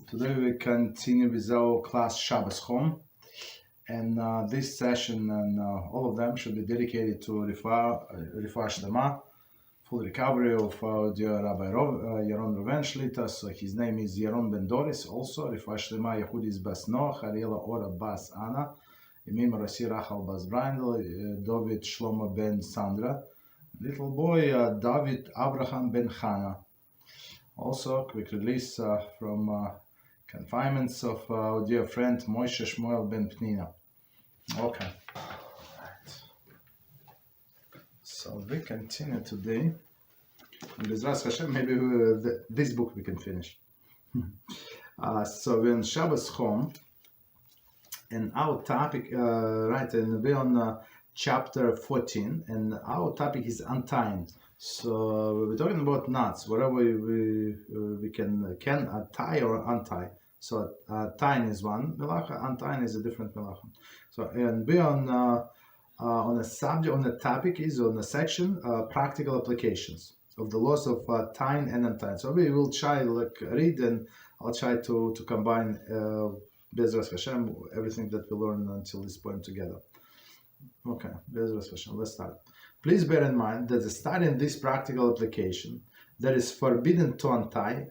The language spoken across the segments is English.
Today we continue with our class Shabbos Home, and this session and all of them should be dedicated to Refuah Shlema, full recovery of dear Rabbi Yaron Reuven Shlita. So his name is Yaron Ben Doris. Also Refuah Shlema Yehudis Bas Noach, Ariela Ora Bas Anna, Emim Rasi Rachel Bas Brindel, David Shlomo Ben Sandra, little boy David Abraham Ben Hannah. Also, quick release from confinements of our dear friend Moshe Shmuel Ben Pnina. Okay. Right. So we continue today. And BeEzrat HaShem, maybe this book we can finish. So we're in Shabbos Home, and our topic, and we're on chapter 14, and our topic is Untying. So we're talking about knots, whatever we can tie or untie. So tying is one Melachah, untying is a different Melachah. So and we're on a subject, on the topic is on the section practical applications of the laws of tying and untying. So we will try read, and I'll try to combine BeEzrat HaShem everything that we learned until this point together. Okay, BeEzrat HaShem, let's start. Please bear in mind that the studying this practical application, that is forbidden to untie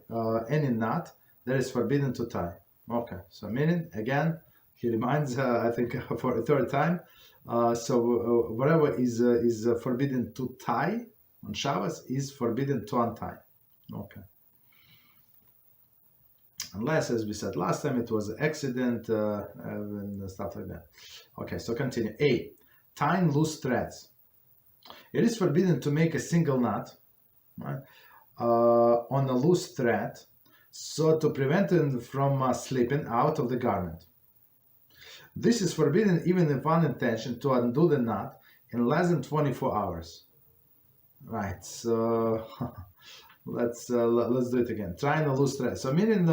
any knot, that is forbidden to tie. Okay, so meaning, again, he reminds, I think for a third time, whatever is forbidden to tie on Shabbos is forbidden to untie. Okay. Unless, as we said last time, it was an accident and stuff like that. Okay, so continue. A, tying loose threads. It is forbidden to make a single knot, right, on a loose thread, so to prevent it from slipping out of the garment. This is forbidden even if one intention to undo the knot in less than 24 hours. Right. So let's do it again. Tying a loose thread. So meaning,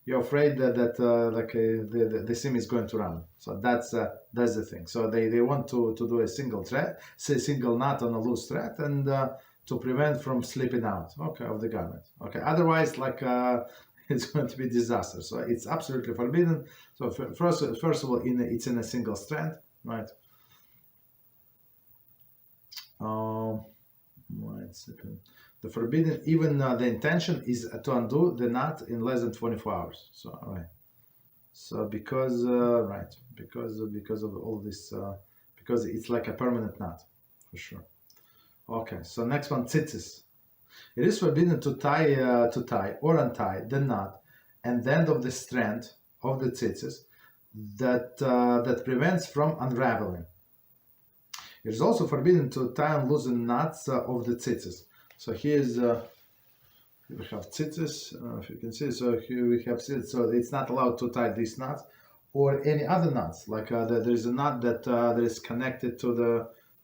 you're afraid that the seam is going to run. So that's the thing. So they want to do a single thread, say single knot on a loose thread, and to prevent from slipping out, okay, of the garment. Okay, otherwise, it's going to be disaster. So it's absolutely forbidden. So first of all, it's in a single strand, right? Wait a second. The forbidden, even the intention is to undo the knot in less than 24 hours. So, all right. So because of all this, because it's like a permanent knot, for sure. Okay. So next one, Tzitzis. It is forbidden to tie or untie the knot and the end of the strand of the Tzitzis that prevents from unraveling. It is also forbidden to tie and loosen knots of the Tzitzis. So here's we have Tzitzis, if you can see. So here we have Tzitzis. So it's not allowed to tie these knots or any other knots. Like there is a knot that is connected to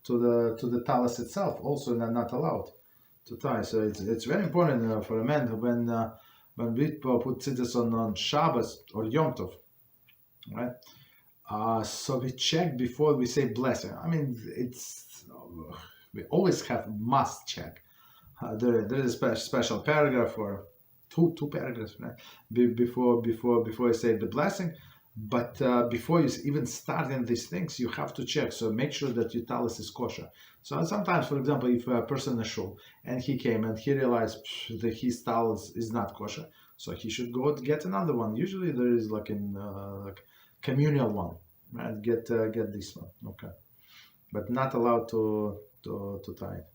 the talus itself. Also not allowed to tie. So it's very important for a man when we put Tzitzis on Shabbos or Yom Tov, right? So we check before we say blessing. I mean, we always must check. There is a special paragraph or two paragraphs, right? Before you say the blessing. But before you even start in these things, you have to check. So make sure that your talus is kosher. So sometimes, for example, if a person is shul and he came and he realized that his talus is not kosher, so he should go get another one. Usually there is like communal one, right? Get this one, okay, but not allowed to tie it.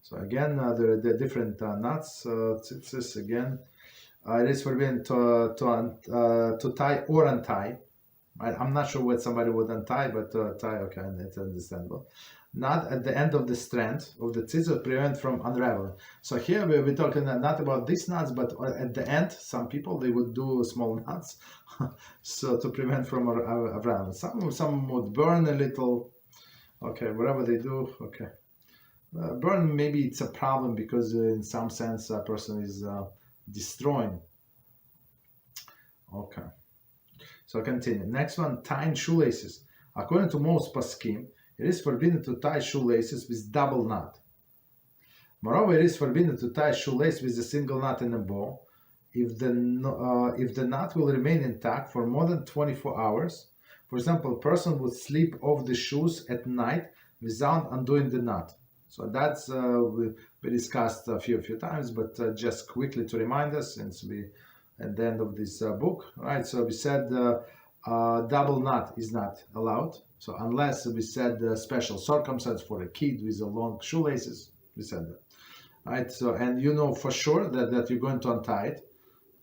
So again, there are the different knots. Tzitzis again. It is forbidden to tie or untie. Right? I'm not sure what somebody would untie, but tie, okay, it's understandable. Not at the end of the strand of the tzitzit, prevent from unraveling. So here we're talking not about these knots, but at the end, some people they would do small knots, so to prevent from unraveling. Some would burn a little. Okay, whatever they do. Okay, burn, maybe it's a problem because in some sense a person is destroying. Okay, so continue. Next one, tying shoelaces. According to most poskim, it is forbidden to tie shoelaces with double knot. Moreover, it is forbidden to tie shoelace with a single knot in a bow if the knot will remain intact for more than 24 hours. For example, a person would slip off the shoes at night without undoing the knot. So that's we discussed a few times, but just quickly to remind us, since we at the end of this book, right? So we said double knot is not allowed. So unless we said special circumstance for a kid with a long shoelaces, we said that, right? So and you know for sure that you're going to untie it.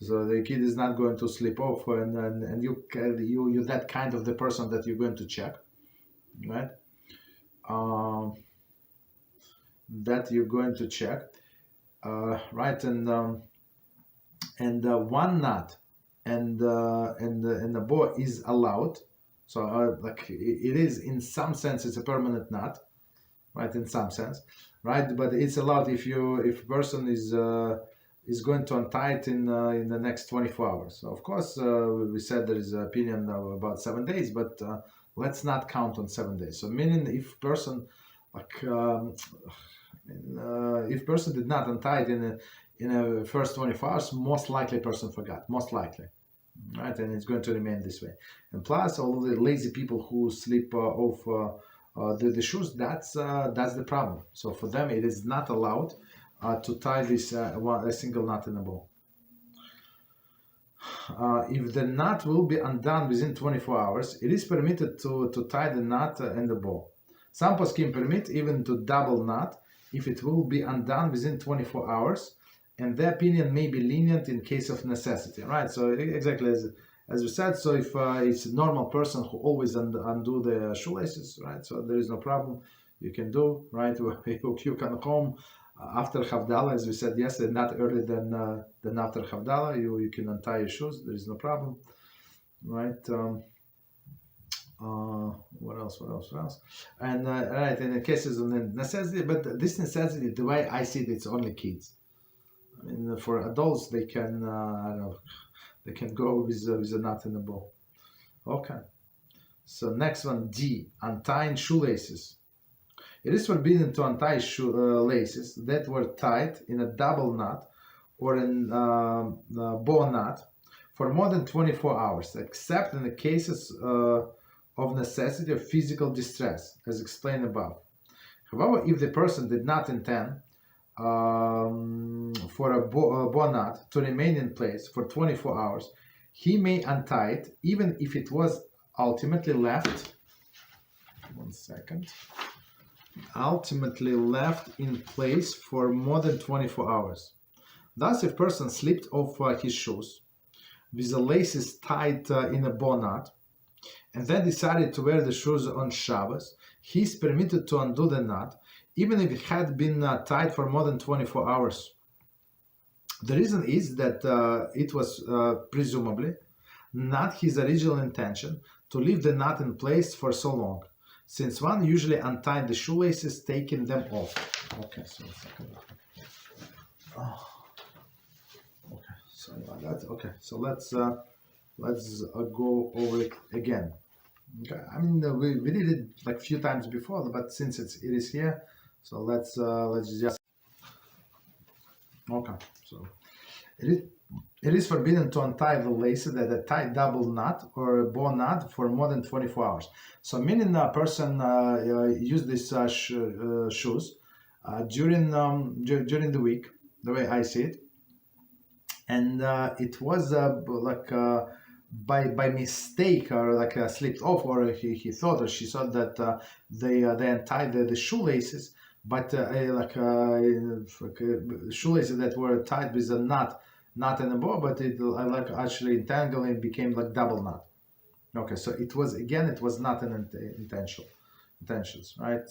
So the kid is not going to slip off, and you're that kind of the person that you're going to check, right? That you're going to check, right? And one knot and the bow is allowed. So like it is in some sense it's a permanent knot, right? In some sense, right? But it's allowed if a person is going to untie it in the next 24 hours. So of course, we said there is an opinion about 7 days, but let's not count on 7 days. So meaning if person like if person did not untie it in a first 24 hours, most likely person forgot, most likely, right? And it's going to remain this way. And plus, all of the lazy people who slip off the shoes, that's the problem. So for them, it is not allowed to tie this a single knot in a bow. If the knot will be undone within 24 hours, it is permitted to tie the knot and the bow. Some poskim permit even to double knot if it will be undone within 24 hours, and their opinion may be lenient in case of necessity, right? So exactly as we said, so if it's a normal person who always undo the shoelaces, right? So there is no problem, you can do, right? You can come after Havdalah, as we said yesterday, not earlier than after Havdalah, you can untie your shoes, there is no problem, right? What else? And right, in the cases of necessity, but this necessity, the way I see it, it's only kids. I mean, for adults, they can, I don't know, they can go with a knot in the bow. Okay. So next one, D, untying shoelaces. It is forbidden to untie shoelaces that were tied in a double knot or in a bow knot for more than 24 hours, except in the cases of necessity or physical distress, as explained above. However, if the person did not intend for a bow knot to remain in place for 24 hours, he may untie it even if it was ultimately left. Ultimately left in place for more than 24 hours. Thus, if person slipped off his shoes with the laces tied in a bow knot, and then decided to wear the shoes on Shabbos, he is permitted to undo the knot, even if it had been tied for more than 24 hours. The reason is that it was presumably not his original intention to leave the knot in place for so long, since one usually untied the shoelaces, taking them off. Okay, so a second. Okay, sorry about that. Okay, so let's go over it again. Okay, I mean we did it like a few times before, but since it is here, so let's just. Okay, so it is forbidden to untie the laces that are tied double knot or a bow knot for more than 24 hours. So meaning a person use these shoes during the week, the way I see it, and it was by mistake or like slipped off, or he thought or she thought that they untied the shoelaces, but shoelaces that were tied with a knot in a bow, but it actually entangled and became like double knot. Okay, so it was not an intentions, right?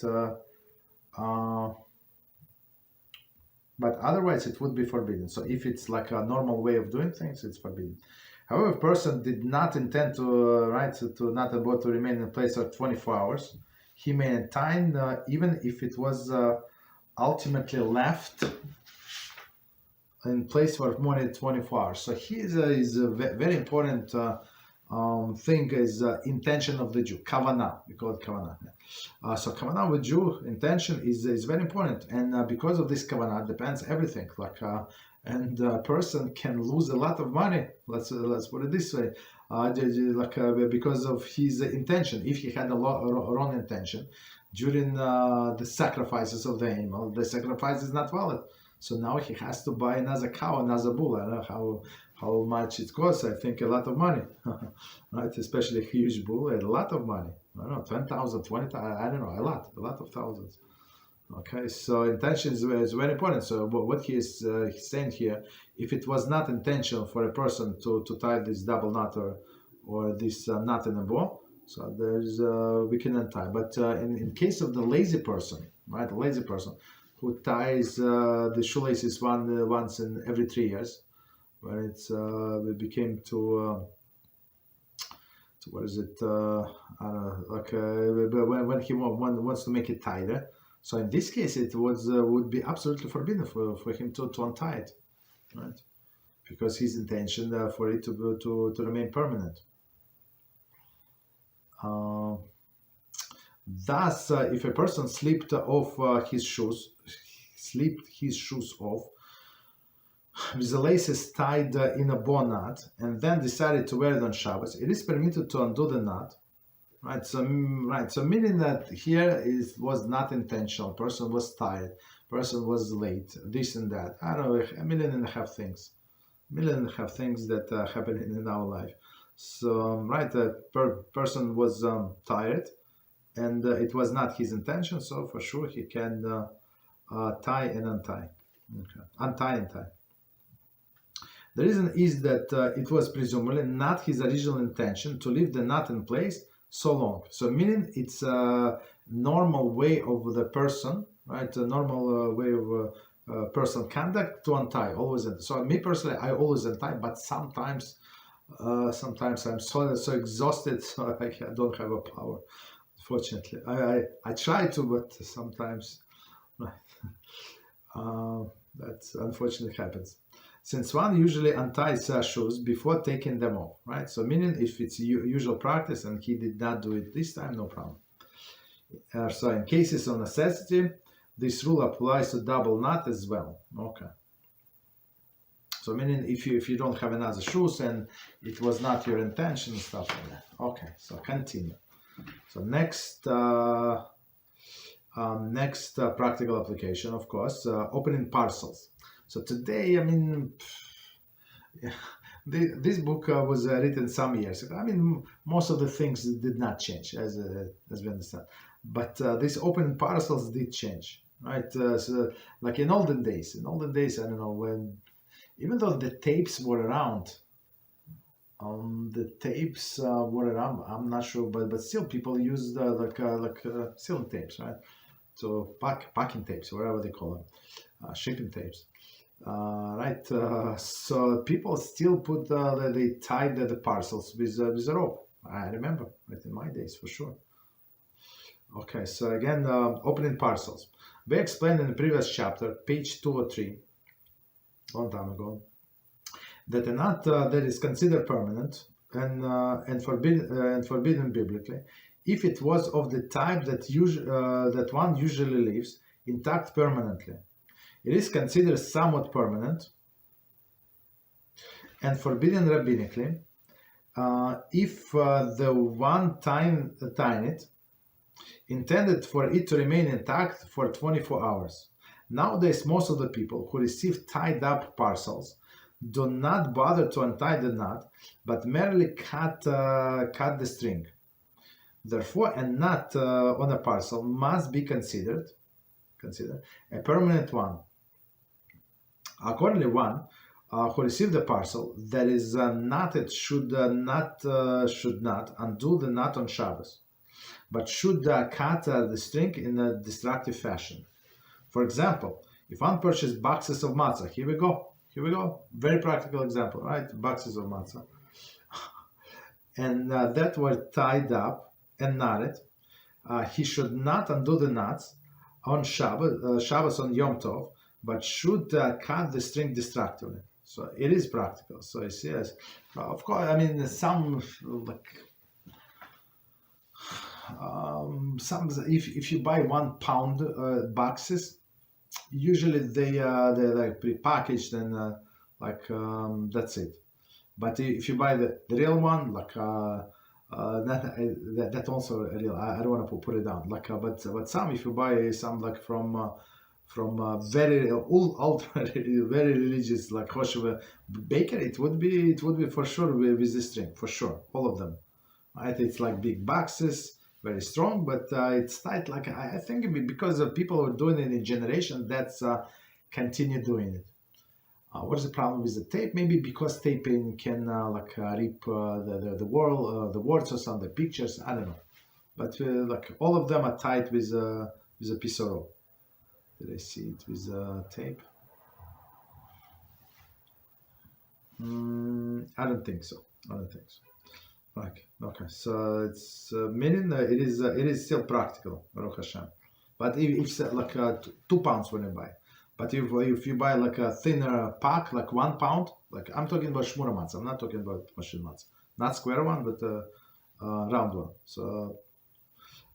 But otherwise it would be forbidden. So if it's like a normal way of doing things, it's forbidden. However, if person did not intend to not about to remain in place for 24 hours, he may untie even if it was ultimately left in place for more than 24 hours. So here is a very important thing is intention of the Jew, kavanah. We call it kavanah. So kavanah with Jew intention is very important, and because of this kavanah depends everything. Like and a person can lose a lot of money. Let's put it this way, because of his intention. If he had a wrong intention during the sacrifices of the animal, the sacrifice is not valid. So now he has to buy another cow, another bull. I don't know how much it costs. I think a lot of money, right? Especially a huge bull, a lot of money. I don't know, 10,000, 20,000. I don't know, a lot of thousands. Okay, so intention is very important. So what he's saying here, if it was not intentional for a person to tie this double knot or this knot in a bow, so there's we can untie. But in case of the lazy person, right, the lazy person who ties the shoelaces once in every 3 years, when it became to what is it? I don't know, like when he wants to make it tighter. So in this case, it would be absolutely forbidden for him to untie it, right? Because his intention for it to remain permanent. Thus, if a person slipped his shoes off with the laces tied in a bow knot and then decided to wear it on Shabbos, it is permitted to undo the knot. Right, so meaning that here was not intentional. Person was tired. Person was late. This and that. I don't know, 1.5 million things. 1.5 million things that happen in our life. So right, the person was tired, and it was not his intention. So for sure he can tie and untie. Okay. Untie and tie. The reason is that it was presumably not his original intention to leave the knot in place so long. So meaning it's a normal way of the person, right? A normal way of person conduct to untie, always. So me personally, I always untie, but sometimes I'm so exhausted, so I don't have a power. Fortunately, I try to, but sometimes that unfortunately happens. Since one usually unties shoes before taking them off, right? So meaning if it's usual practice and he did not do it this time, no problem. So in cases of necessity, this rule applies to double knot as well. Okay. So meaning if you don't have another shoes and it was not your intention and stuff like that. Okay, so continue. So next practical application, of course, opening parcels. So today, I mean, this book was written some years ago. I mean, most of the things did not change, as we understand. But this opening parcels did change, right? So, like in olden days, I don't know when, even though the tapes were around, I'm not sure, but still people used sealing tapes, right? So packing tapes, whatever they call them, shipping tapes. So people still they tied the parcels with a rope. I remember it in my days for sure. Okay, so again, opening parcels. We explained in the previous chapter, page 2 or 3, long time ago, that a knot that is considered permanent and forbidden biblically, if it was of the type that one usually leaves intact permanently. It is considered somewhat permanent and forbidden rabbinically if the one tying it intended for it to remain intact for 24 hours. Nowadays, most of the people who receive tied up parcels do not bother to untie the knot, but merely cut the string. Therefore, a knot on a parcel must be considered a permanent one. Accordingly, one who received the parcel that is knotted should not undo the knot on Shabbos, but should cut the string in a destructive fashion. For example, if one purchased boxes of matzah, here we go, very practical example, right? Boxes of matzah, and that were tied up and knotted, he should not undo the knots on Shabbos on Yom Tov, but should cut the string destructively. So it is practical. So it says, of course, I mean, some if you buy 1 pound boxes, usually they're like prepackaged and that's it. But if you buy the real one, that also real. I don't want to put it down. But some, if you buy some from very ultra very religious like kosher bakery, it would be for sure with this string for sure, all of them. Right? It's like big boxes, very strong, but it's tight. Like I think because of people who are doing it in generation, that's continue doing it. What is the problem with the tape? Maybe because taping can rip the words or some of the pictures. I don't know, but like all of them are tied with a piece of rope. Did I see it with tape? I don't think so. I don't think so. Okay. So it's meaning it is still practical, Baruch Hashem. But if like 2 pounds when you buy, but if you buy like a thinner pack, like 1 pound, like I'm talking about shmura matzah, I'm not talking about machine matzah, not square one, but round one. So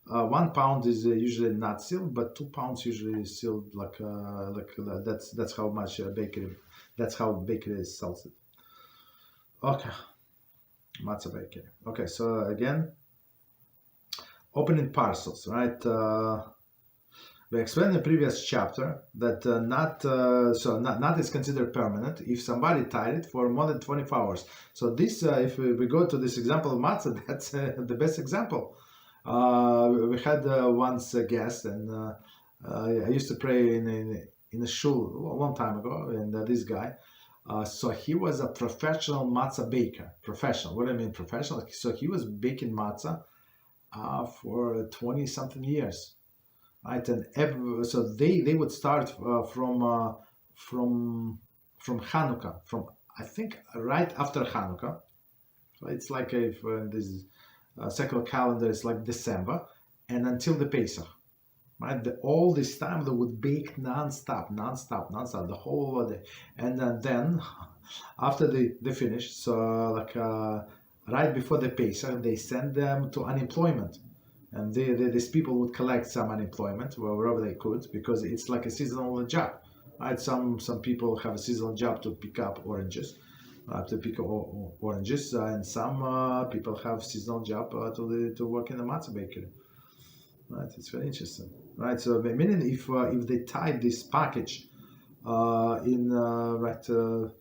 1 pound is usually not sealed, but 2 pounds usually is sealed. That's how much that's how bakery sells it. Okay. Matzah bakery. Okay, so again, opening parcels, right? We explained in the previous chapter that not is considered permanent if somebody tied it for more than 24 hours. So this, if we go to this example of matzah, that's the best example. We had once a guest, and I used to pray in a shul a long time ago, and this guy. So he was a professional matzah baker. Professional. What do I mean professional? So he was baking matzah for 20 something years, right? And so they would start from Hanukkah, from I think right after Hanukkah. So it's like if this secular calendar is like December, and until the Pesach. Right, all this time they would bake non-stop, the whole day, and then after they finish, so right before the Pesach, they send them to unemployment, and these people would collect some unemployment wherever they could because it's like a seasonal job. Right, some people have a seasonal job to pick up oranges, and some people have seasonal job to work in the matzah bakery. Right, it's very interesting. Right, so meaning if they tie this package in the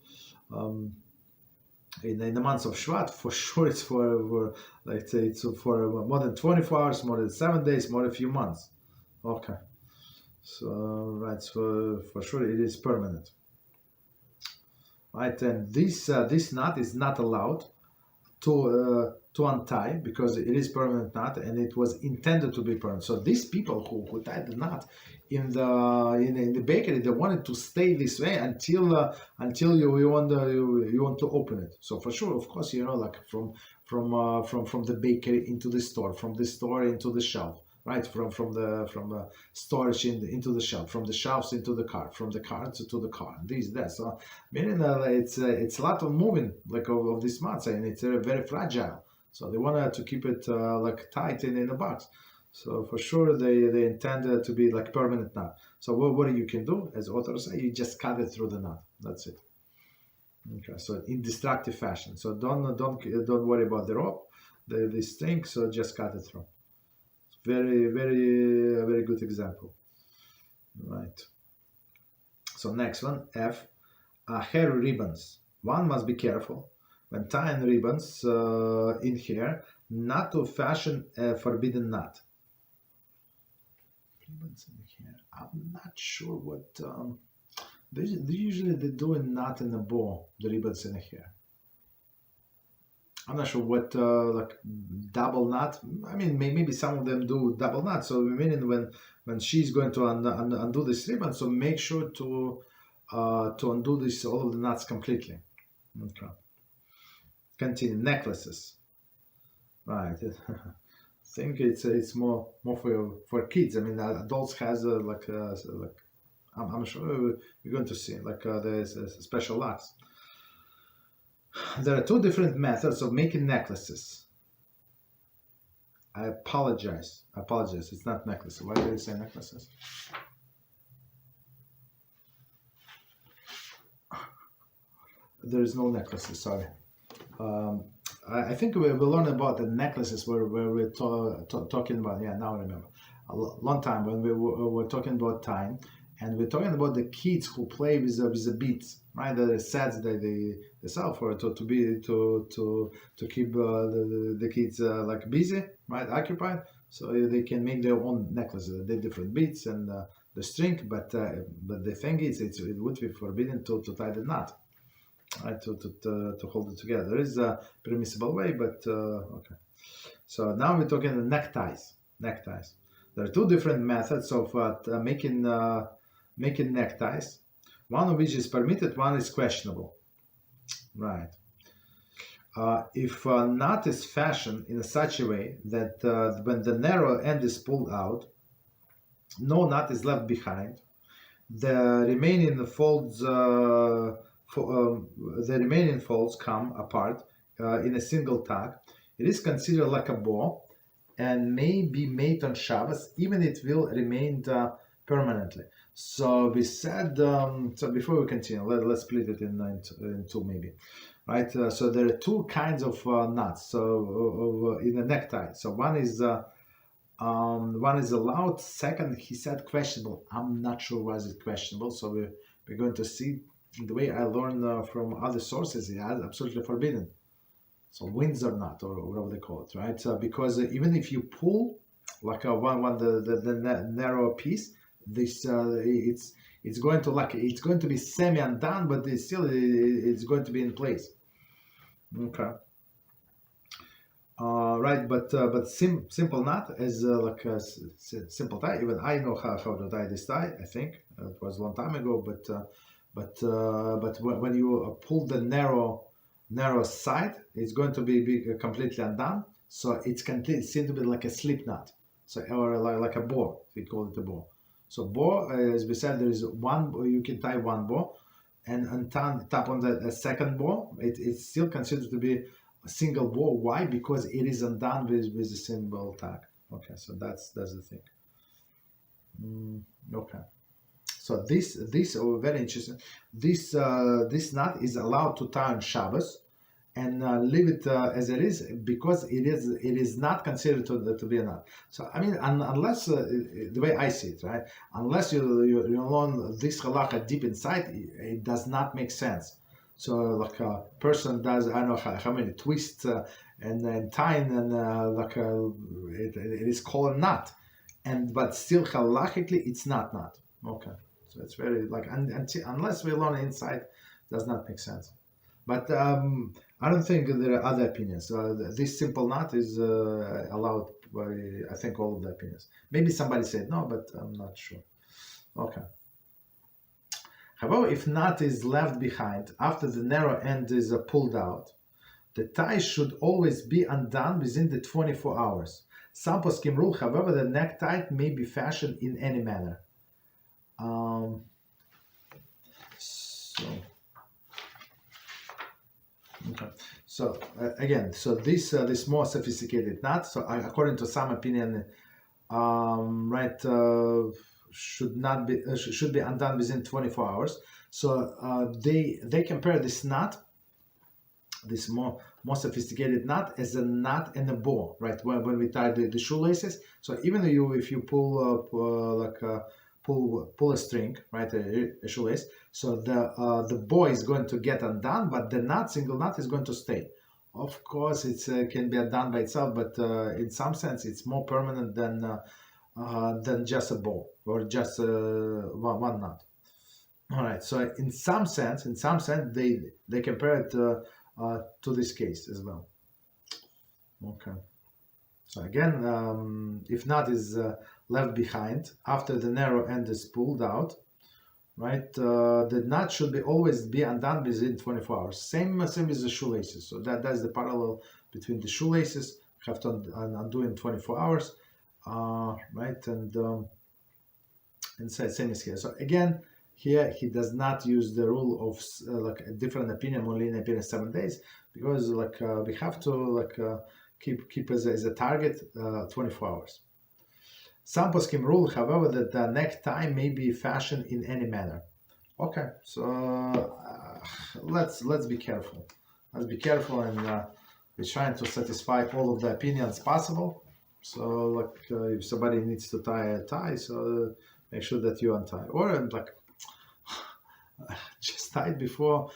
months of Shabbat, for sure it's for let's say it's for more than 24 hours, more than 7 days, more than a few months. Okay, so right, so for sure it is permanent. Right, and this knot is not allowed to untie because it is permanent knot and it was intended to be permanent. So these people who tied the knot in the bakery, they wanted to stay this way until you want to open it. So for sure, of course, like from the bakery into the store, from the store into the shelf. Right, from the storage into the shelf, from the shelves into the car, from the car to the car, that. So meaning it's a lot of moving of this matzah, and it's very fragile. So they wanted to keep it tight in a box. So for sure they intend to be like permanent knot. So what you can do, as authors say, you just cut it through the knot. That's it. Okay, so in destructive fashion. So don't worry about the rope, the string. So just cut it through. Very, very, very good example. Right. So next one, F. Hair ribbons. One must be careful when tying ribbons in hair not to fashion a forbidden knot. Ribbons in hair. I'm not sure what. They usually do a knot in a bow. The ribbons in the hair. I'm not sure what double knot. I mean, maybe some of them do double knot. So meaning when she's going to undo this ribbon, so make sure to undo all of the knots completely. Okay. Continue. Necklaces. Right. I think it's more for kids. I mean, adults has I'm sure we're going to see there's special locks. There are two different methods of making necklaces. I apologize. It's not necklaces. Why did I say necklaces? there is no necklaces. Sorry. I think we learned about the necklaces where we're talking about. Yeah, now I remember. Long time when we were talking about time, and we're talking about the kids who play with the beads, right? The sets that they sell for to keep the kids like busy, right? Occupied, so they can make their own necklaces. They're different beads and the string, but the thing is, it would be forbidden to tie the knot. Right, to hold it together. There is a permissible way, but okay. So now we're talking the neckties. Neckties. There are two different methods of making neckties. One of which is permitted, one is questionable. Right. If a knot is fashioned in such a way that when the narrow end is pulled out, no knot is left behind. The remaining folds come apart in a single tug. It is considered like a bow and may be made on Shabbos, even it will remain permanently. So we said, so before we continue, let's split it in two maybe. Right, so there are two kinds of knots. So in a necktie, so one is allowed. Second, he said questionable. I'm not sure why is it questionable. So we're going to see. The way I learned from other sources, it is absolutely forbidden. So Windsor knot, or whatever they call it, right? So because even if you pull like the narrow piece, this it's going to be semi undone, but it's going to be in place. Okay. Right, but simple knot is like a simple tie. Even I know how to tie this tie. I think it was a long time ago, but when you pull the narrow side, it's going to be completely undone. So it's seems to be like a slip knot, so or like a bow. We call it a bow. So bow, as we said, there is one. You can tie one bow, and tap on the second bow. It's still considered to be a single bow. Why? Because it is undone with a single tag. Okay, so that's the thing. Okay. So this very interesting. This knot is allowed to tie on Shabbos and leave it as it is, because it is not considered to be a knot. So I mean, unless the way I see it, right? Unless you learn this halacha deep inside, it does not make sense. So like a person does, I don't know how many twists and tying, and it is called a knot, but still halachically it's not knot. Okay. So it's very unless we learn inside, does not make sense. But I don't think there are other opinions. This simple knot is allowed by, I think, all of the opinions. Maybe somebody said no, but I'm not sure. Okay. However, if knot is left behind after the narrow end is pulled out, the tie should always be undone within the 24 hours. Some poskim rule, however, the necktie may be fashioned in any manner. So again, so this more sophisticated knot. So according to some opinion, should be undone within 24 hours. So they compare this knot, this more sophisticated knot, as a knot and a bow, right? When we tie the shoelaces. So even if you pull pull a string, right, a shoelace, so the bow is going to get undone, but the single knot is going to stay. Of course, it can be undone by itself, but in some sense, it's more permanent than just a bow or just one knot. All right. So in some sense, they compare it to this case as well. Okay. So again, if knot is left behind after the narrow end is pulled out, right? The knot should always be undone within 24 hours. Same as the shoelaces. So that's the parallel between the shoelaces. Have to undo in 24 hours, right? And same as here. So again, here he does not use the rule of like a different opinion, only in opinion 7 days, because we have to keep as a target 24 hours. Some poskim rule, however, that the necktie may be fashioned in any manner. Okay, so let's be careful. Let's be careful, and we're trying to satisfy all of the opinions possible. So, like, if somebody needs to tie a tie, so make sure that you untie, or like just tie it before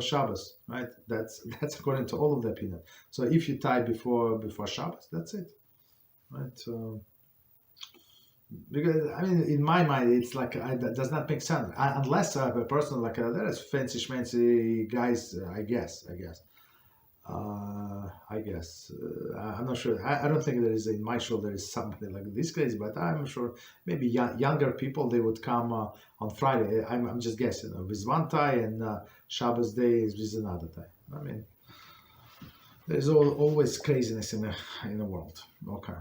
Shabbos, right? That's according to all of the opinion. So if you tie before Shabbos, that's it, right? Because I mean, in my mind, it's like that does not make sense unless a person like there is fancy schmancy guys. I guess. I'm not sure. I don't think there is in my show there is somebody like this case, but I'm sure maybe younger people they would come on Friday. I'm just guessing with one tie and Shabbos day is with another tie. I mean, there's always craziness in the world. Okay.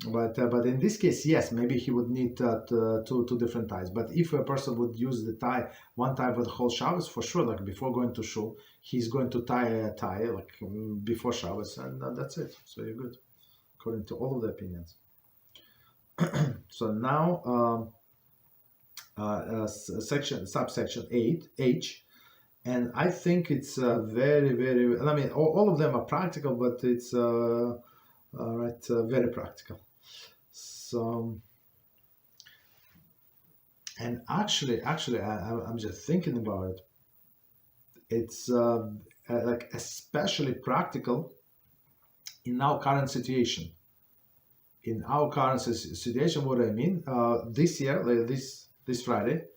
But in this case, yes, maybe he would need two different ties. But if a person would use the tie, one tie for the whole Shabbos, for sure, like before going to shul, he's going to tie a tie like before Shabbos, and that's it. So you're good, according to all of the opinions. So now, subsection 8H, and I think it's very, very. I mean, all of them are practical, but it's very practical. So, and actually, I'm just thinking about it. It's like especially practical in our current situation. In our current situation, what I mean, this year, this Friday,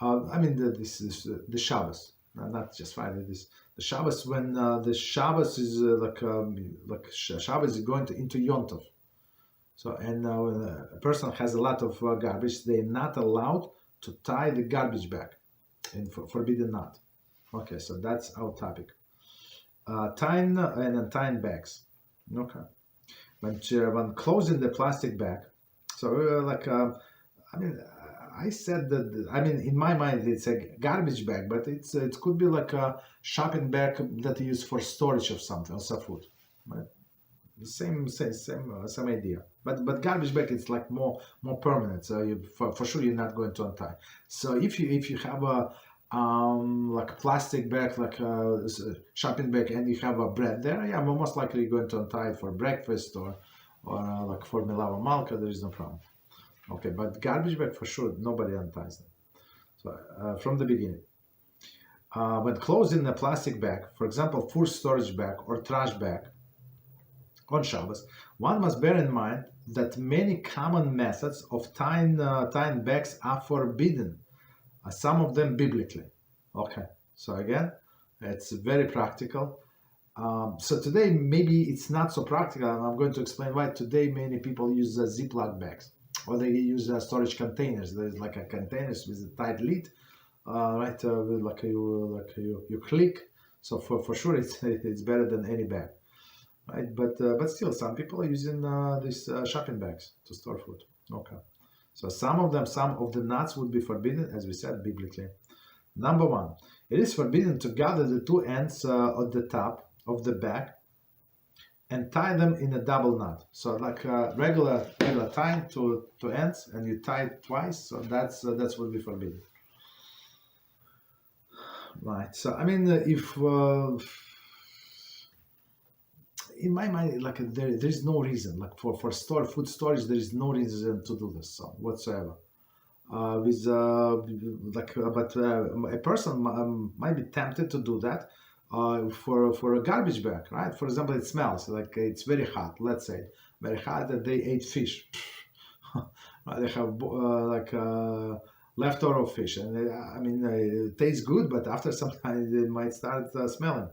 I mean this is the Shabbos, not just Friday. The Shabbos when the Shabbos is Shabbos is going into Yom Tov. So, and when a person has a lot of garbage, they're not allowed to tie the garbage bag in forbidden knot. Okay, so that's our topic. Tying and untying bags. Okay. When closing the plastic bag, so I mean, I said that, I mean, in my mind, it's a garbage bag, but it could be like a shopping bag that you use for storage of something, or some food, right? The same idea, but garbage bag it's like more permanent. So you for sure you're not going to untie. So if you have a like a plastic bag, like a shopping bag, and you have a bread there, yeah, most likely you're going to untie it for breakfast or like for Melachah Malka. There is no problem. Okay, but garbage bag for sure nobody unties them. So from the beginning. When closing a plastic bag, for example, food storage bag or trash bag, on Shabbos, one must bear in mind that many common methods of tying bags are forbidden, some of them biblically. Okay, so again, it's very practical. So today, maybe it's not so practical. I'm going to explain why today many people use Ziploc bags, or they use storage containers. There's like a containers with a tight lid, right? Like you click. So for sure, it's better than any bag. Right, but still, some people are using these shopping bags to store food. Okay, so some of the nuts would be forbidden, as we said biblically. Number one, it is forbidden to gather the two ends at the top of the bag and tie them in a double knot. So like regular tying two ends, and you tie it twice. So that's what would be forbidden. Right. So I mean, if in my mind, like there is no reason, like for food storage, there is no reason to do this whatsoever. But a person might be tempted to do that for a garbage bag, right? For example, it smells like it's very hot. Let's say very hot that they ate fish. They have leftover fish, and I mean it tastes good, but after some time it might start smelling.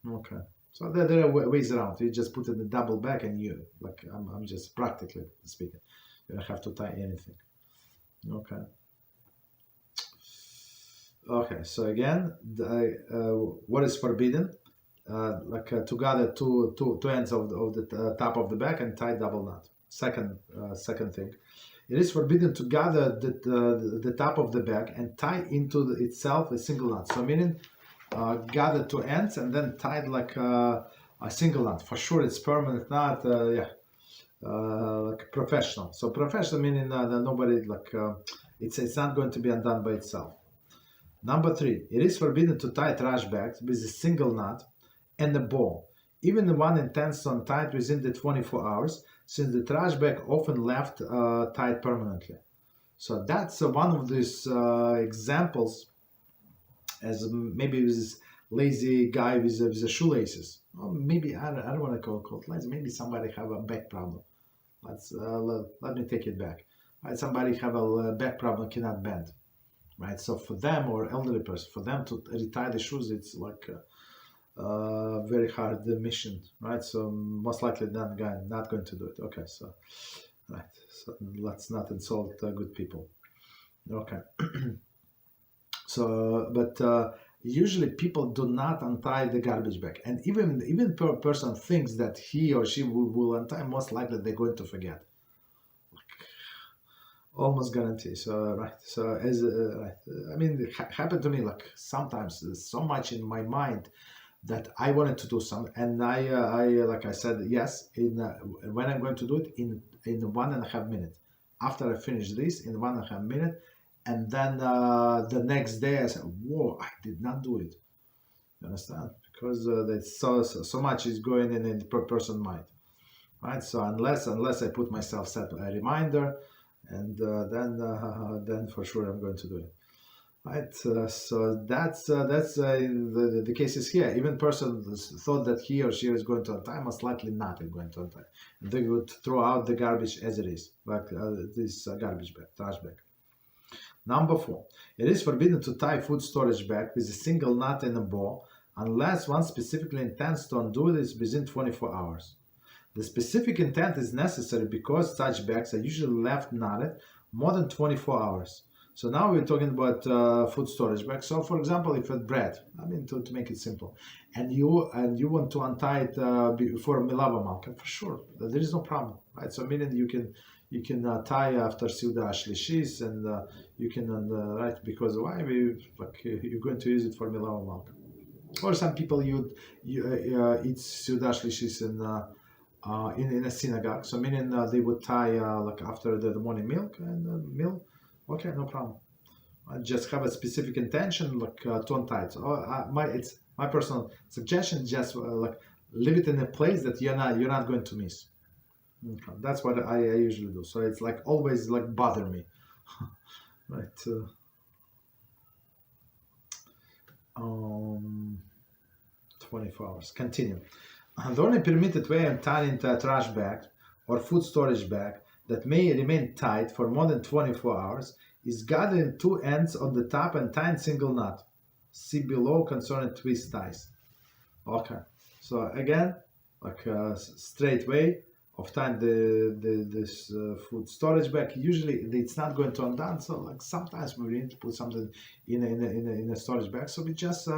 Okay. So there are ways around. You just put it in a double bag, and you I'm just practically speaking. You don't have to tie anything. Okay. Okay. So again, what is forbidden? To gather two ends of the top of the bag and tie double knot. Second thing, it is forbidden to gather the top of the bag and tie into itself a single knot. So meaning. Gather two ends and then tied like a single knot. For sure, it's permanent knot. Like professional. So professional meaning that nobody it's not going to be undone by itself. Number 3, it is forbidden to tie trash bags with a single knot and a ball, even the one intends to untie it within the 24 hours, since the trash bag often left tied permanently. So that's one of these examples, as maybe this lazy guy with the shoelaces. Or maybe I don't want to call it lazy. Maybe somebody have a back problem. Let me take it back. Right, somebody have a back problem, cannot bend. Right, so for them, or elderly person, for them to retie the shoes, it's like a very hard mission, right? So most likely that guy not going to do it. Okay, so right, so let's not insult good people. Okay. So, but usually people do not untie the garbage bag, and even per person thinks that he or she will untie, most likely they're going to forget. Almost guarantee. So right. So as right, I mean, it happened to me like sometimes. There's so much in my mind that I wanted to do something, and I like I said yes. In when I'm going to do it in 1.5 minutes. After I finish this in 1.5 minutes, and then the next day I said, "Whoa, I did not do it." You understand? Because there's so much is going in per person mind, right? So unless I put myself set a reminder, and then for sure I'm going to do it. Right, so that's the cases here. Even person thought that he or she is going to untie, most likely not going to untie. They would throw out the garbage as it is, like this garbage bag, trash bag. Number 4, it is forbidden to tie food storage bag with a single knot and a ball unless one specifically intends to undo this within 24 hours. The specific intent is necessary because such bags are usually left knotted more than 24 hours. So now we're talking about food storage bags. So for example, if it's bread, I mean to make it simple, and you want to untie it for Melachah, for sure, there is no problem, right? So meaning you can tie after Shoelaces, and you can right, because why you're going to use it for Melachah. Or some people eat Shoelaces in a synagogue. So meaning they would tie like after the morning milk and meal. Okay, no problem. I just have a specific intention, like to untie it. So, it's my personal suggestion. Just like leave it in a place that you're not going to miss. Okay. That's what I usually do. So it's like always like bother me, right? 24 hours. Continue. The only permitted way of tying a trash bag or food storage bag that may remain tied for more than 24 hours is gathering two ends on the top and tying single knot. See below concerning twist ties. Okay, so again, like a straight way of tying this food storage bag. Usually it's not going to undone. So like sometimes we need to put something in a storage bag. So we just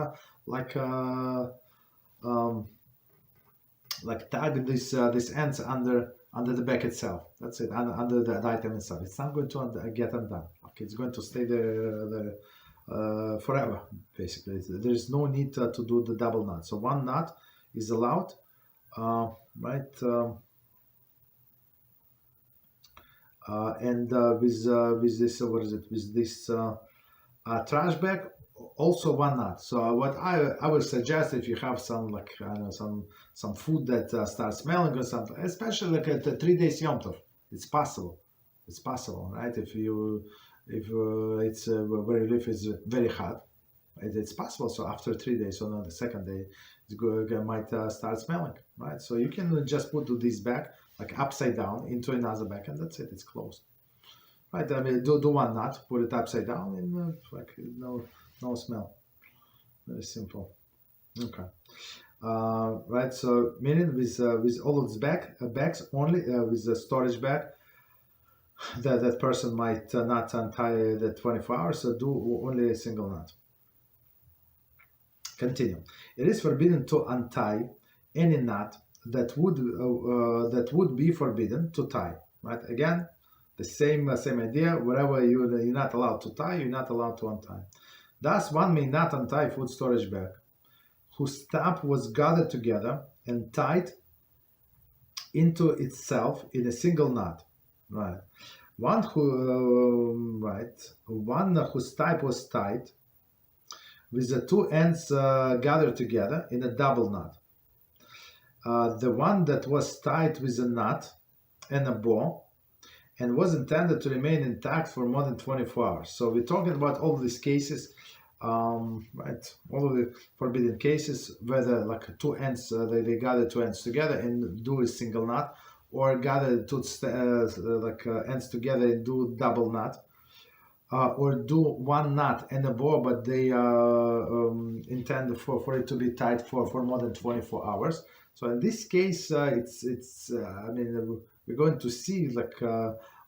tag these ends under the bag itself. That's it, under the item itself. It's not going to get undone. Okay, it's going to stay there forever. Basically, there is no need to do the double knot. So one knot is allowed, right? And with this, what is it? With this trash bag, also one knot. So what I would suggest, if you have some like I don't know some food that starts smelling or something, especially like at 3 days Yom Tov, it's possible, right? If it's where you live is very hot, right? It's possible. So after 3 days, or on the second day, it might start smelling, right? So you can just put this bag like upside down into another bag, and that's it. It's closed. Right, I mean, do one knot, put it upside down, and like no smell. Very simple. Okay. Right. So meaning with all of these bags only with the storage bag, that person might not untie the 24 hours. So do only a single knot. Continue. It is forbidden to untie any knot that would be forbidden to tie. Right. Again, the same idea. Wherever you're not allowed to tie, you're not allowed to untie. Thus, one may not untie food storage bag whose top was gathered together and tied into itself in a single knot. Right. One whose type was tied with the two ends gathered together in a double knot. The one that was tied with a knot and a bow and was intended to remain intact for more than 24 hours. So we're talking about all these cases, right? All of the forbidden cases, whether like two ends, they gather two ends together and do a single knot, or gather two ends together and do double knot, or do one knot and a bow, but they intend for it to be tied for more than 24 hours. So in this case, it's I mean, we're going to see like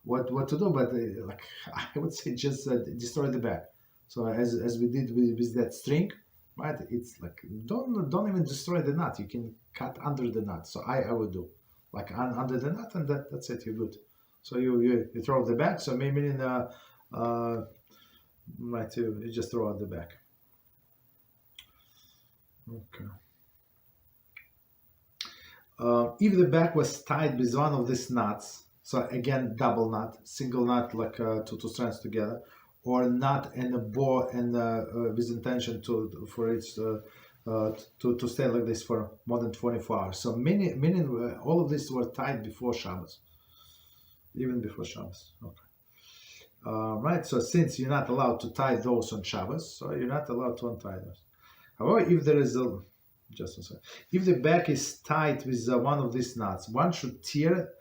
what to do, but like I would say just destroy the bag. So as we did with that string, right? It's like don't even destroy the knot. You can cut under the knot. So I would do like under the knot, and that's it. You're good. So you throw the bag. So maybe in right, you just throw out the bag. Okay. If the bag was tied with one of these knots, so again double knot, single knot, like two strands together, or knot and a bow and with intention for it to stay like this for more than 24 hours. So meaning all of these were tied before Shabbos, even before Shabbos. Okay. Right. So since you're not allowed to tie those on Shabbos, so you're not allowed to untie those. However, if there is if the bag is tied with one of these knots, one should tear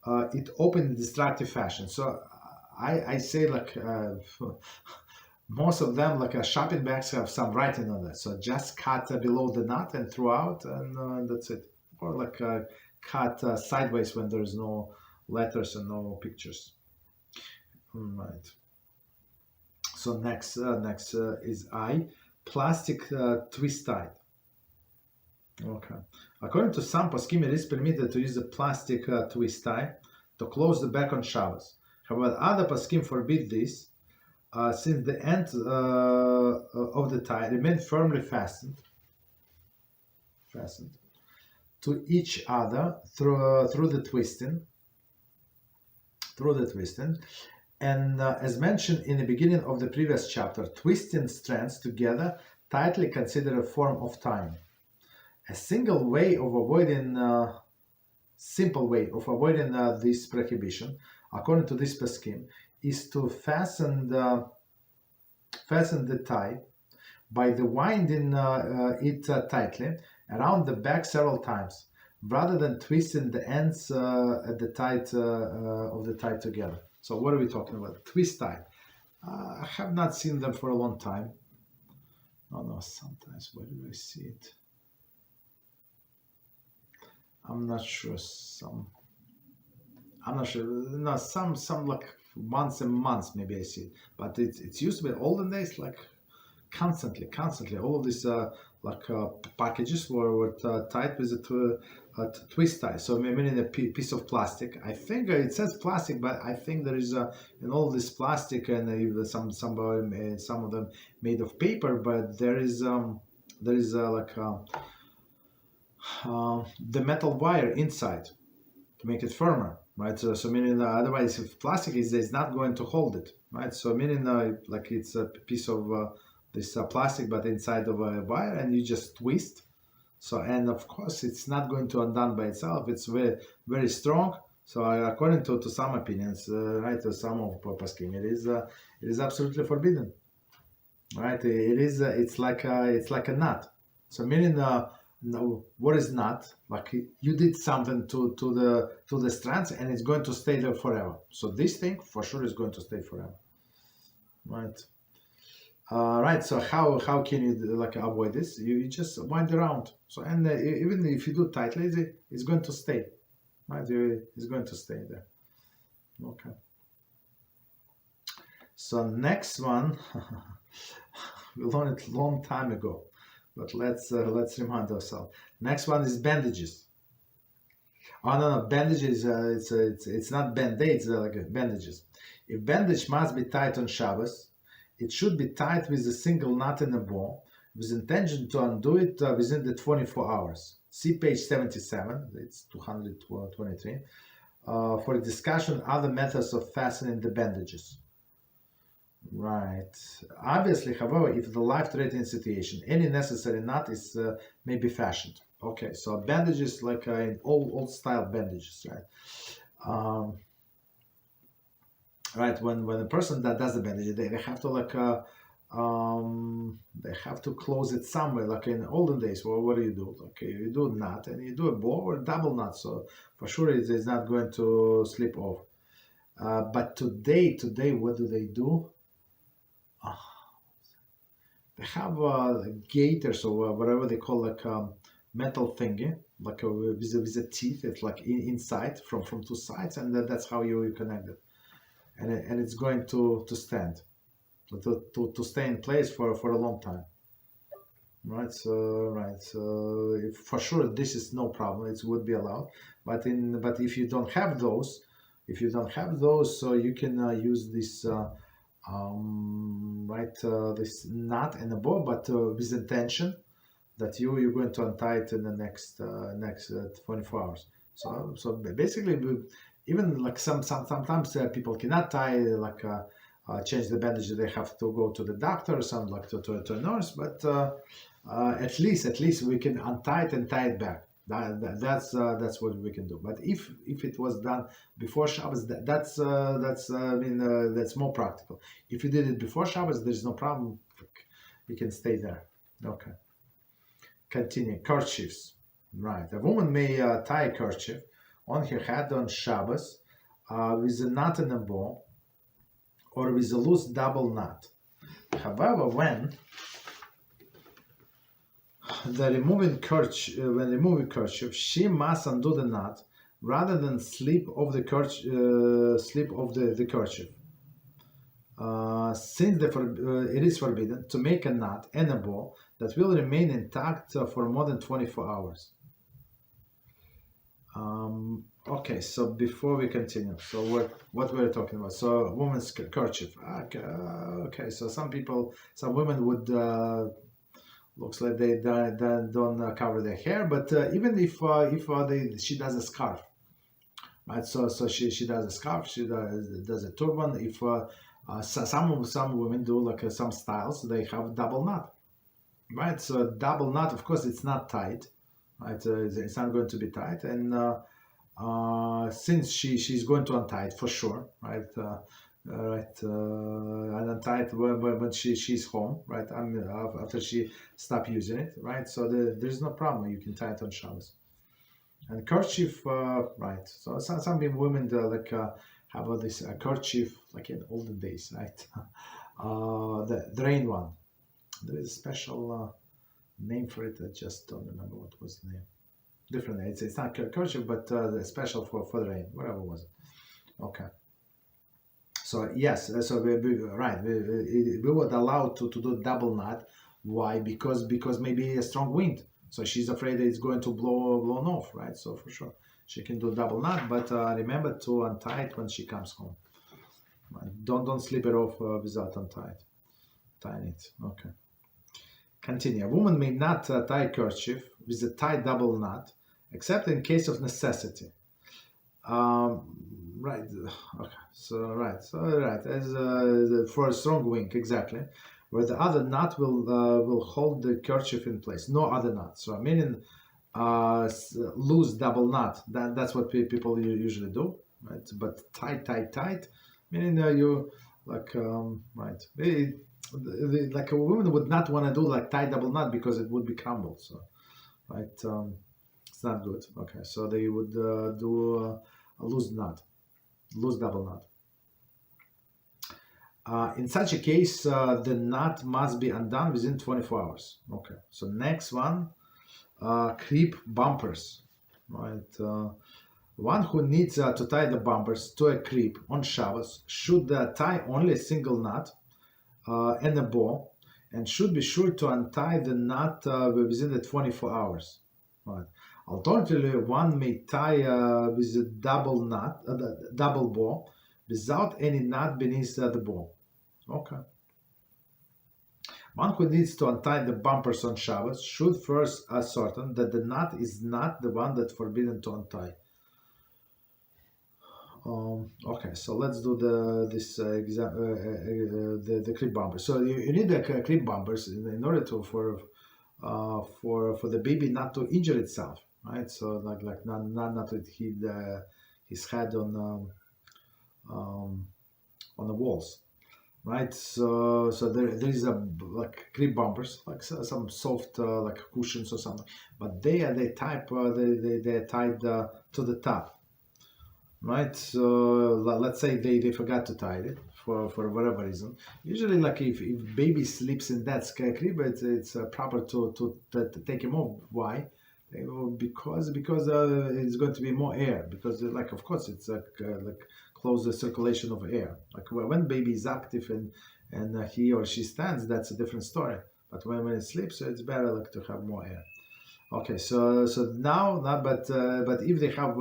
it open in destructive fashion. So I say like most of them, like shopping bags, have some writing on that. So just cut below the knot and throw out, and that's it. Or like cut sideways when there's no letters and no pictures. Right. So next is I, plastic twist tie. Okay. According to some poskim, it is permitted to use a plastic twist tie to close the bag on Shabbos. However, other poskim forbid this, since the end of the tie remain firmly fastened to each other through the twisting. And as mentioned in the beginning of the previous chapter, twisting strands together tightly considered a form of tying. A simple way of avoiding this prohibition, according to this poskim, is to fasten the tie by the winding it tightly around the back several times, rather than twisting the ends at the tight of the tie together. So what are we talking about? Twist tie. I have not seen them for a long time. No, sometimes. Where do I see it? I'm not sure. I'm not sure. No, some like once a month maybe I see it, but it's used to be olden days, like constantly. All of these packages were tied with a twist tie. So meaning a piece of plastic. I think it says plastic, but I think there is in all this plastic and some of them made of paper, but there is the metal wire inside to make it firmer, right? So meaning otherwise, if plastic is not going to hold it, right? So meaning like it's a piece of this plastic, but inside of a wire, and you just twist. So and of course, it's not going to undone by itself. It's very very strong. So according to some opinions, right, to some of poskim, it is absolutely forbidden, right? It is it's like a knot. So meaning no, what is not like you did something to the strands and it's going to stay there forever. So this thing for sure is going to stay forever, right? Right. So how can you like avoid this? You just wind around. So and even if you do tightly, it's going to stay, right? It's going to stay there. Okay. So next one, we learned it a long time ago. But let's remind ourselves. Next one is bandages. Oh no, bandages. It's not band-aids. Like bandages. If bandage must be tied on Shabbos, it should be tied with a single knot and a bow, with intention to undo it within the 24 hours. See page 77. It's 223 for a discussion on other methods of fastening the bandages. Right. Obviously, however, if the life-threatening situation, any necessary knot is maybe fashioned. Okay, so bandages like in old style bandages, right? Um, right. When a person that does the bandage, they have to they have to close it somewhere. Like in olden days, well, what do you do? Like you do a knot and you do a bow or double knot, so for sure it's not going to slip off. But today, what do they do? Uh, they have gaiters or whatever they call like metal thingy, like with a teeth. It's like inside from two sides, and that's how you connect it, and it's going to stand, to stay in place for a long time. Right, so for sure this is no problem. It would be allowed, but if you don't have those, so you can use this this knot and a bow, but with intention that you're going to untie it in the next 24 hours. So basically, even like sometimes people cannot tie change the bandage. They have to go to the doctor or something, like to a nurse. But at least we can untie it and tie it back. That's what we can do. But if it was done before Shabbos, that's more practical. If you did it before Shabbos, there's no problem. You can stay there. Okay. Continue. Kerchiefs. Right. A woman may tie a kerchief on her head on Shabbos with a knot and a bow, or with a loose double knot. However, when removing kerchief, she must undo the knot rather than slip of the kerchief. Since it is forbidden to make a knot and a bow that will remain intact for more than 24 hours. Okay, so before we continue, so what we're talking about? So woman's kerchief. Okay, so some women would looks like they don't cover their hair, but even if she does a scarf, right? So she does a scarf, she does a turban. If some women do like some styles, they have double knot, right? So double knot, of course, it's not tight, right? It's not going to be tight, and since she's going to untie it for sure, right? And untie it when she's home, right? After she stop using it, right? So there's no problem. You can tie it on Shabbos. And kerchief, right? So some women have this kerchief like in olden days, right? The rain one. There is a special name for it. I just don't remember what was the name. Different. It's not kerchief, but special for the rain. Whatever was it. Okay. So yes, so we would allow to do double knot. Why? Because maybe a strong wind. So she's afraid it's going to blown off, right? So for sure she can do double knot, but remember to untie it when she comes home. Right? Don't slip it off without tying it. Okay. Continue. A woman may not tie kerchief with a tied double knot, except in case of necessity. Right. Okay. So as for a strong wind, exactly, where the other knot will hold the kerchief in place. No other knot. So meaning loose double knot. That's what people usually do, right? But tight, meaning you like right. Like a woman would not want to do like tie double knot because it would be crumbled. So right. It's not good. Okay. So they would do a loose double knot. In such a case, the knot must be undone within 24 hours. Okay, so next one, creep bumpers. Right, one who needs to tie the bumpers to a creep on Shabbos should tie only a single knot and a bow, and should be sure to untie the knot within the 24 hours. Right. Alternatively, one may tie with a double bow, without any knot beneath the bow. Okay. One who needs to untie the bumpers on Shabbos should first ascertain that the knot is not the one that's forbidden to untie. Okay, so let's do the clip bumpers. So you need the clip bumpers in order to for the baby not to injure itself, right? So like not to hit his head on the walls, right? So there is a like clip bumpers, like some soft like cushions or something, but they are they're tied to the top, right? So let's say they forgot to tie it for whatever reason. Usually, like if baby sleeps in that crib, it's proper to take him off. Why? Because it's going to be more air. Because like of course it's like close the circulation of air. Like when baby is active and he or she stands, that's a different story. But when it sleeps, it's better like to have more air. Okay, so now but if they have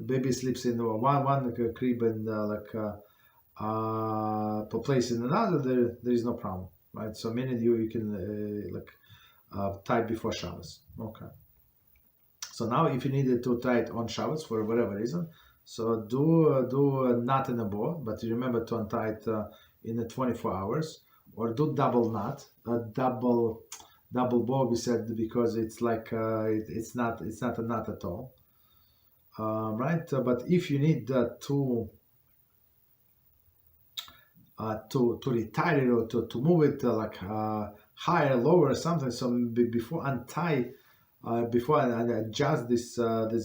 baby sleeps in one crib and place in another, there is no problem, right? So meaning you can tie before Shabbos. Okay. So now if you needed to tie it on Shabbos for whatever reason, so do a knot in a bow, but remember to untie it in the 24 hours, or do double knot, a double bow. We said because it's like it's not a knot at all, right? But if you need to retire it or to move it higher, lower, or something, so before untie. Before I adjust this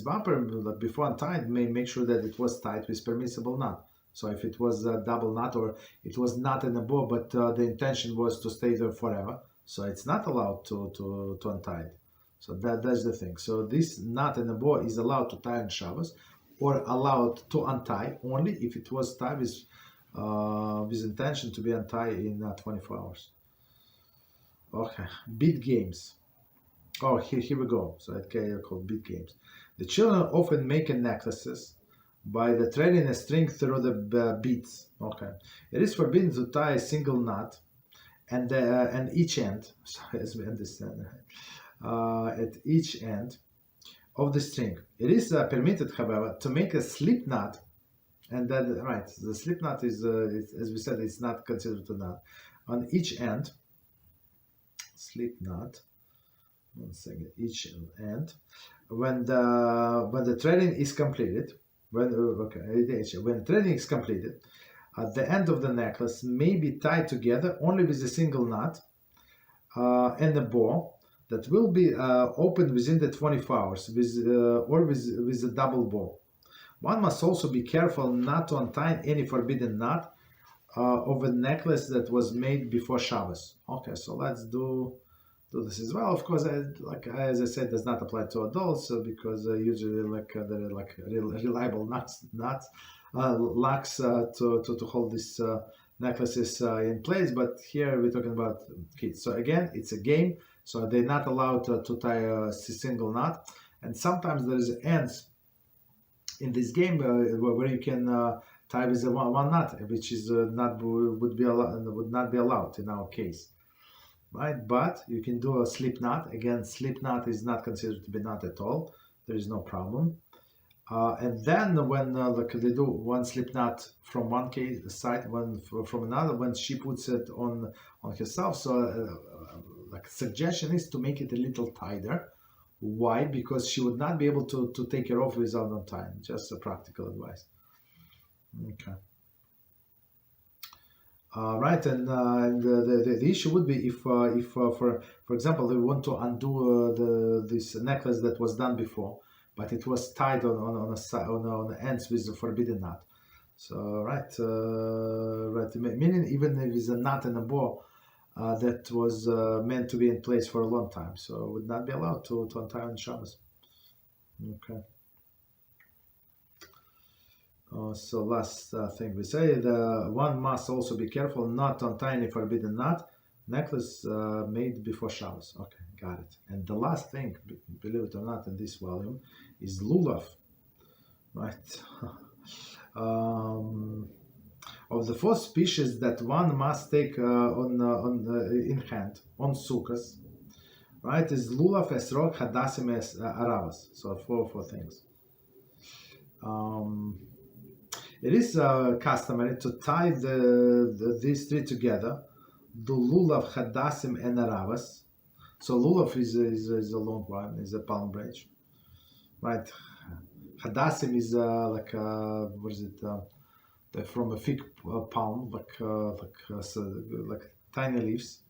bumper, before untied, make sure that it was tied with permissible knot. So if it was a double knot or it was not in a bow, but the intention was to stay there forever, so it's not allowed to untie it. So that's the thing. So this knot in a bow is allowed to tie on Shabbos, or allowed to untie only if it was tied with intention to be untied in 24 hours. Okay, bead games. Oh, here we go. So okay, called bead games. The children often make necklaces by the threading a string through the beads. Okay, it is forbidden to tie a single knot and each end. Sorry, as we understand, at each end of the string. It is permitted, however, to make a slip knot, and that right. The slip knot is, as we said, it's not considered a knot on each end. Slip knot. One second, each end. When the threading is completed, when threading is completed, at the end of the necklace may be tied together only with a single knot and a bow that will be opened within the 24 hours with a double bow. One must also be careful not to untie any forbidden knot of a necklace that was made before Shabbos. Okay, so let's do this as well. Of course, like as I said, does not apply to adults because usually there are like reliable locks to hold these necklaces in place. But here we're talking about kids. So again, it's a game, so they're not allowed to tie a single knot, and sometimes there is ends in this game where you can tie with one knot, which is would not be allowed in our case. Right, but you can do a slip knot. Again, slip knot is not considered to be knot at all. There is no problem. And then when they do one slip knot from one side, one from another, when she puts it on herself, so like suggestion is to make it a little tighter. Why? Because she would not be able to take it off without untying. Just a practical advice. Okay. Right, and the issue would be if for example they want to undo this necklace that was done before, but it was tied on the ends with the forbidden knot. So right, meaning even if it's a knot and a bow that was meant to be in place for a long time, so it would not be allowed to untie on Shabbos. Okay. So last thing we say, one must also be careful not to untie any forbidden knot necklace made before Shabbos. Okay, got it. And the last thing, believe it or not, in this volume is Lulav, right? Of the 4 species that one must take in hand on Sukkot, right, is Lulav, Esrog, Hadassim, Aravas. So four things. It is customary to tie these three together, the Lulav, Hadassim, and Aravas. So Lulav is a long one, is a palm branch, right? Hadassim is what is it? From a fig palm, like tiny leaves,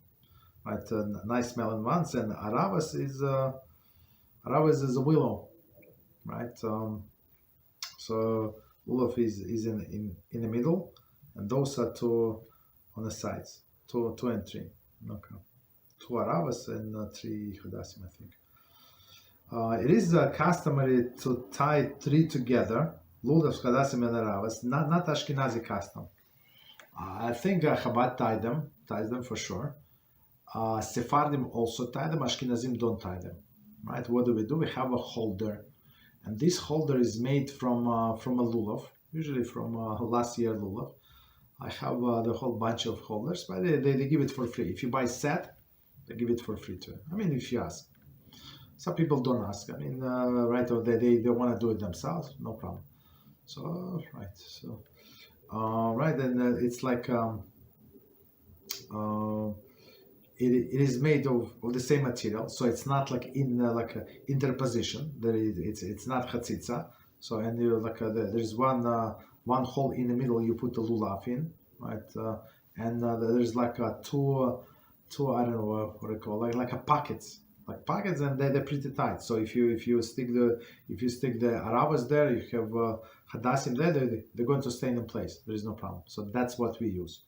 right? Nice smelling ones. And Aravas is a willow, right? So Lulav is in the middle, and those are two on the sides, two and three. Okay, two Aravas and three Hadassim, I think. It is customary to tie three together, Lulav, Hadassim, and Aravas, not Ashkenazi custom. I think Chabad ties them for sure. Sephardim also tie them, Ashkenazim don't tie them. Right? What do? We have a holder, and this holder is made from a Lulav, usually from last year Lulav. I have the whole bunch of holders, but they give it for free. If you buy set, they give it for free too. I mean, if you ask. Some people don't ask. I mean, right, or they want to do it themselves, no problem. So, right, so, right, and it's like, it is made of the same material, so it's not like in like a interposition. It's not chatzitza. So, and you there's one hole in the middle. You put the lulav in, right, and there's like two I don't know what I call like a pockets. Like pockets, and they're pretty tight. So if you stick the Aravas there, you have Hadassim there, they're going to stay in place. There is no problem. So that's what we use.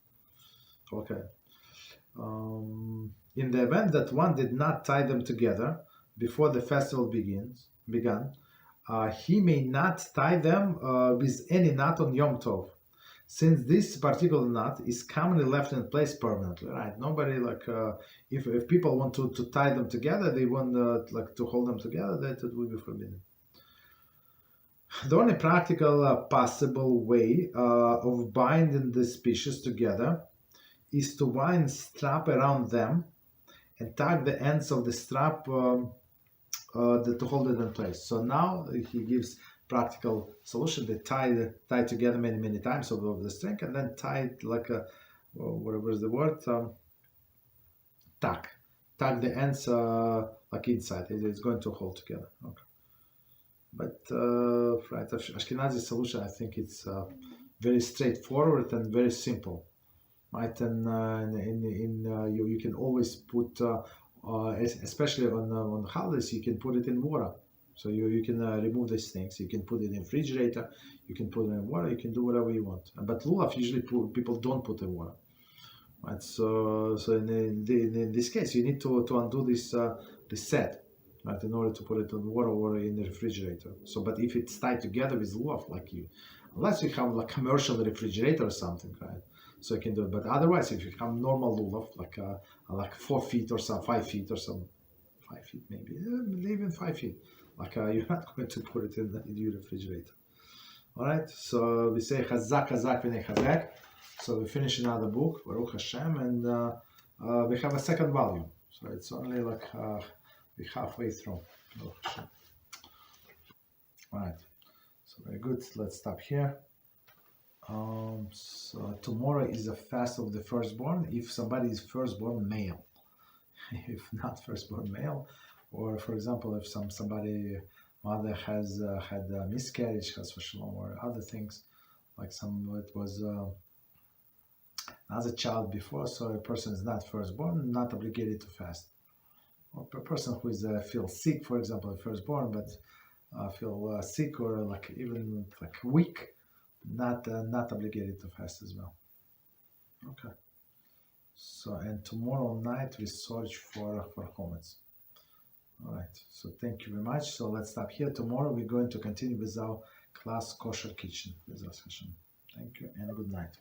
Okay. In the event that one did not tie them together before the festival began, he may not tie them with any knot on Yom Tov, since this particular knot is commonly left in place permanently, right? Nobody if people want to tie them together, they want to hold them together, that it would be forbidden. The only practical possible way of binding the species together is to wind strap around them and tag the ends of the strap to hold it in place. So now he gives practical solution. They tie together many times of the string, and then tie it like a whatever is the word, tag the ends like inside. It's going to hold together. Okay. But right, Ashkenazi solution, I think it's very straightforward and very simple, right? And you can always put, especially on the holidays, you can put it in water. So you can remove these things. You can put it in refrigerator. You can put it in water. You can do whatever you want. But Lulav usually people don't put in water, right? So in this case, you need to undo this set, right, in order to put it in water or in the refrigerator. So, but if it's tied together with Lulav, unless you have like commercial refrigerator or something, right? So you can do it. But otherwise, if you have normal Lulav, like 4 feet or some 5 feet or some 5 feet maybe, even 5 feet. You're not going to put it in your refrigerator. All right, so we say Chazak, Chazak, V'nei Chazak. So we finish another book, Baruch HaShem, and we have a second volume. So it's only we're halfway through. Baruch HaShem. All right, so very good. Let's stop here. So tomorrow is a fast of the firstborn. If somebody is firstborn male, if not firstborn male, or for example, if somebody mother has had a miscarriage, has for shalom, or other things, like it was as a child before, so a person is not firstborn, not obligated to fast. Or a person who is feels sick, for example, a firstborn, but feel sick or even weak, not obligated to fast as well. Okay. So, and tomorrow night we search for Chometz. All right, so thank you very much. So let's stop here. Tomorrow we're going to continue with our class Kosher Kitchen. Thank you and good night.